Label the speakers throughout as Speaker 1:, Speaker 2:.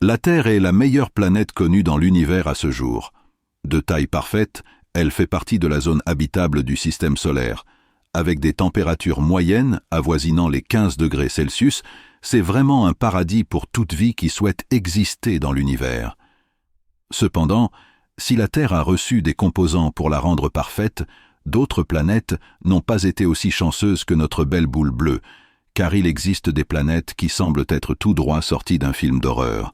Speaker 1: La Terre est la meilleure planète connue dans l'univers à ce jour. De taille parfaite, elle fait partie de la zone habitable du système solaire. Avec des températures moyennes avoisinant les 15 degrés Celsius, c'est vraiment un paradis pour toute vie qui souhaite exister dans l'univers. Cependant, si la Terre a reçu des composants pour la rendre parfaite, d'autres planètes n'ont pas été aussi chanceuses que notre belle boule bleue, car il existe des planètes qui semblent être tout droit sorties d'un film d'horreur.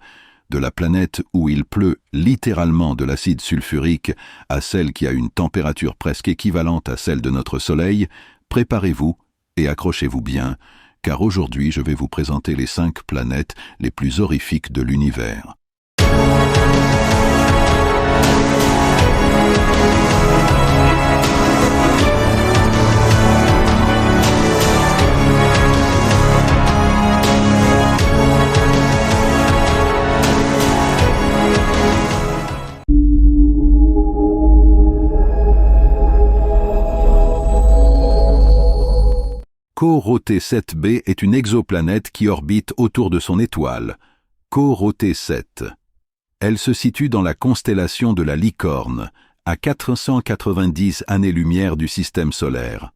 Speaker 1: De la planète où il pleut littéralement de l'acide sulfurique à celle qui a une température presque équivalente à celle de notre Soleil, préparez-vous et accrochez-vous bien, car aujourd'hui je vais vous présenter les 5 planètes les plus horrifiques de l'univers. CoRoT 7b est une exoplanète qui orbite autour de son étoile, CoRoT 7. Elle se situe dans la constellation de la Licorne, à 490 années-lumière du système solaire.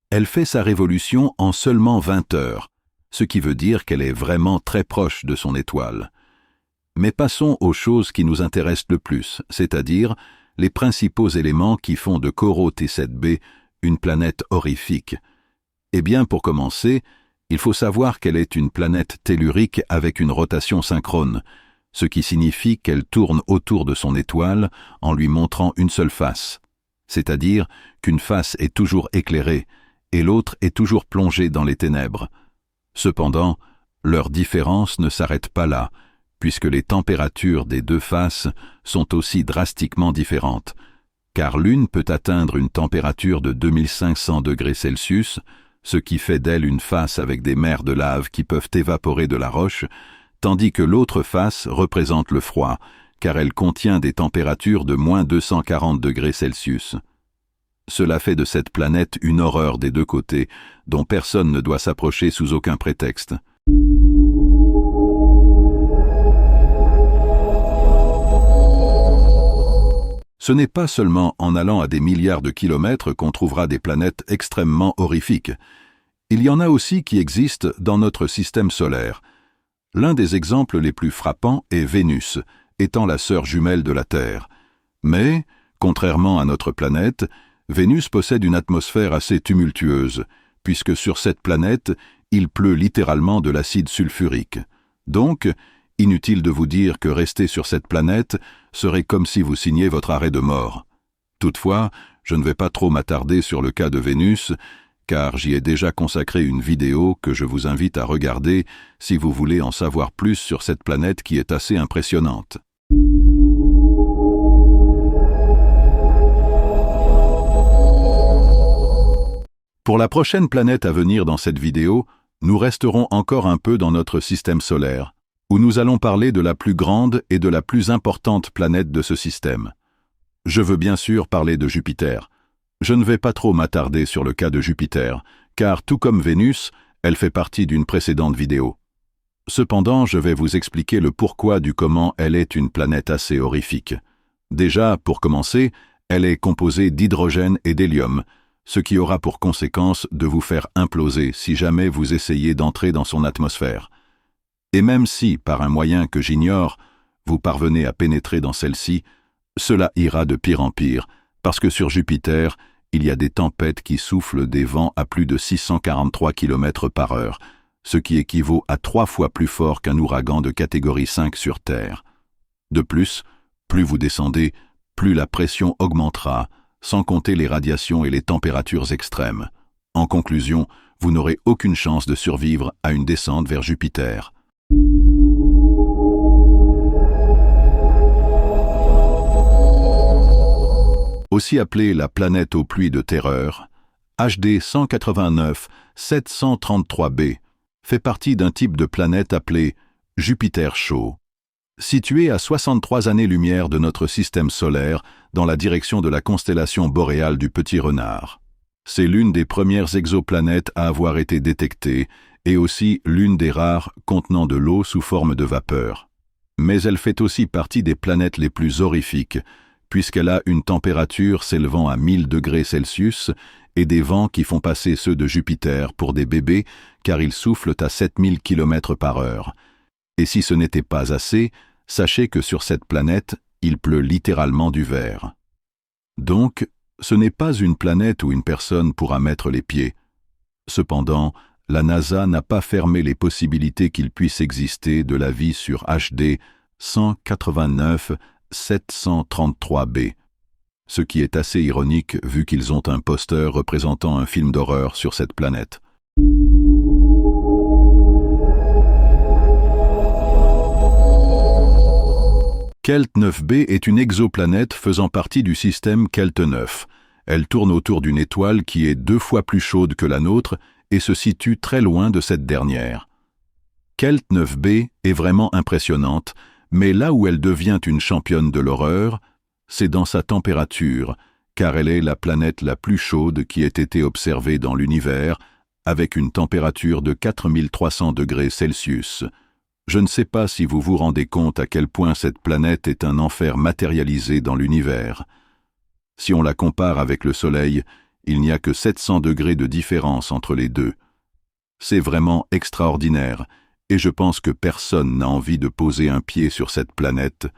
Speaker 1: Elle fait sa révolution en seulement 20 heures, ce qui veut dire qu'elle est vraiment très proche de son étoile. Mais passons aux choses qui nous intéressent le plus, c'est-à-dire les principaux éléments qui font de CoRoT 7b une planète horrifique. Eh bien, pour commencer, il faut savoir qu'elle est une planète tellurique avec une rotation synchrone, ce qui signifie qu'elle tourne autour de son étoile en lui montrant une seule face, c'est-à-dire qu'une face est toujours éclairée et l'autre est toujours plongée dans les ténèbres. Cependant, leur différence ne s'arrête pas là, puisque les températures des deux faces sont aussi drastiquement différentes, car l'une peut atteindre une température de 2500 degrés Celsius, ce qui fait d'elle une face avec des mers de lave qui peuvent évaporer de la roche, tandis que l'autre face représente le froid, car elle contient des températures de moins 240 degrés Celsius. Cela fait de cette planète une horreur des deux côtés, dont personne ne doit s'approcher sous aucun prétexte. Ce n'est pas seulement en allant à des milliards de kilomètres qu'on trouvera des planètes extrêmement horrifiques. Il y en a aussi qui existent dans notre système solaire. L'un des exemples les plus frappants est Vénus, étant la sœur jumelle de la Terre. Mais, contrairement à notre planète, Vénus possède une atmosphère assez tumultueuse, puisque sur cette planète, il pleut littéralement de l'acide sulfurique. Donc, inutile de vous dire que rester sur cette planète serait comme si vous signiez votre arrêt de mort. Toutefois, je ne vais pas trop m'attarder sur le cas de Vénus, car j'y ai déjà consacré une vidéo que je vous invite à regarder si vous voulez en savoir plus sur cette planète qui est assez impressionnante. Pour la prochaine planète à venir dans cette vidéo, nous resterons encore un peu dans notre système solaire, où nous allons parler de la plus grande et de la plus importante planète de ce système. Je veux bien sûr parler de Jupiter. Je ne vais pas trop m'attarder sur le cas de Jupiter, car tout comme Vénus, elle fait partie d'une précédente vidéo. Cependant, je vais vous expliquer le pourquoi du comment elle est une planète assez horrifique. Déjà, pour commencer, elle est composée d'hydrogène et d'hélium, ce qui aura pour conséquence de vous faire imploser si jamais vous essayez d'entrer dans son atmosphère. Et même si, par un moyen que j'ignore, vous parvenez à pénétrer dans celle-ci, cela ira de pire en pire, parce que sur Jupiter, il y a des tempêtes qui soufflent des vents à plus de 643 km/h, ce qui équivaut à 3 fois plus fort qu'un ouragan de catégorie 5 sur Terre. De plus, plus vous descendez, plus la pression augmentera, sans compter les radiations et les températures extrêmes. En conclusion, vous n'aurez aucune chance de survivre à une descente vers Jupiter. Aussi appelée la planète aux pluies de terreur, HD 189 733b fait partie d'un type de planète appelé Jupiter chaud. Située à 63 années-lumière de notre système solaire dans la direction de la constellation boréale du Petit Renard. C'est l'une des premières exoplanètes à avoir été détectée et aussi l'une des rares contenant de l'eau sous forme de vapeur. Mais elle fait aussi partie des planètes les plus horrifiques, puisqu'elle a une température s'élevant à 1000 degrés Celsius et des vents qui font passer ceux de Jupiter pour des bébés, car ils soufflent à 7000 km/h. Et si ce n'était pas assez, sachez que sur cette planète, il pleut littéralement du verre. Donc, ce n'est pas une planète où une personne pourra mettre les pieds. Cependant, la NASA n'a pas fermé les possibilités qu'il puisse exister de la vie sur HD 189 733b, ce qui est assez ironique vu qu'ils ont un poster représentant un film d'horreur sur cette planète. Kelt 9b est une exoplanète faisant partie du système Kelt 9. Elle tourne autour d'une étoile qui est 2 fois plus chaude que la nôtre et se situe très loin de cette dernière. Kelt 9b est vraiment impressionnante, mais là où elle devient une championne de l'horreur, c'est dans sa température, car elle est la planète la plus chaude qui ait été observée dans l'univers, avec une température de 4300 degrés Celsius. Je ne sais pas si vous vous rendez compte à quel point cette planète est un enfer matérialisé dans l'univers. Si on la compare avec le Soleil, il n'y a que 700 degrés de différence entre les deux. C'est vraiment extraordinaire, et je pense que personne n'a envie de poser un pied sur cette planète,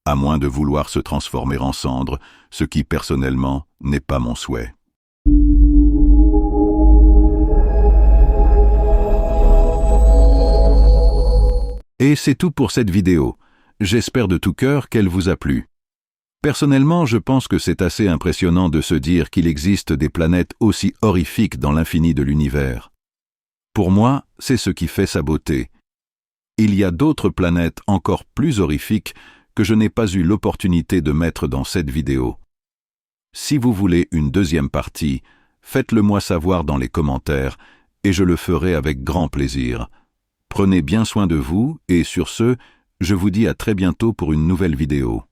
Speaker 1: à moins de vouloir se transformer en cendre, ce qui personnellement n'est pas mon souhait. Et c'est tout pour cette vidéo. J'espère de tout cœur qu'elle vous a plu. Personnellement, je pense que c'est assez impressionnant de se dire qu'il existe des planètes aussi horrifiques dans l'infini de l'univers. Pour moi, c'est ce qui fait sa beauté. Il y a d'autres planètes encore plus horrifiques que je n'ai pas eu l'opportunité de mettre dans cette vidéo. Si vous voulez une deuxième partie, faites-le moi savoir dans les commentaires et je le ferai avec grand plaisir. Prenez bien soin de vous et sur ce, je vous dis à très bientôt pour une nouvelle vidéo.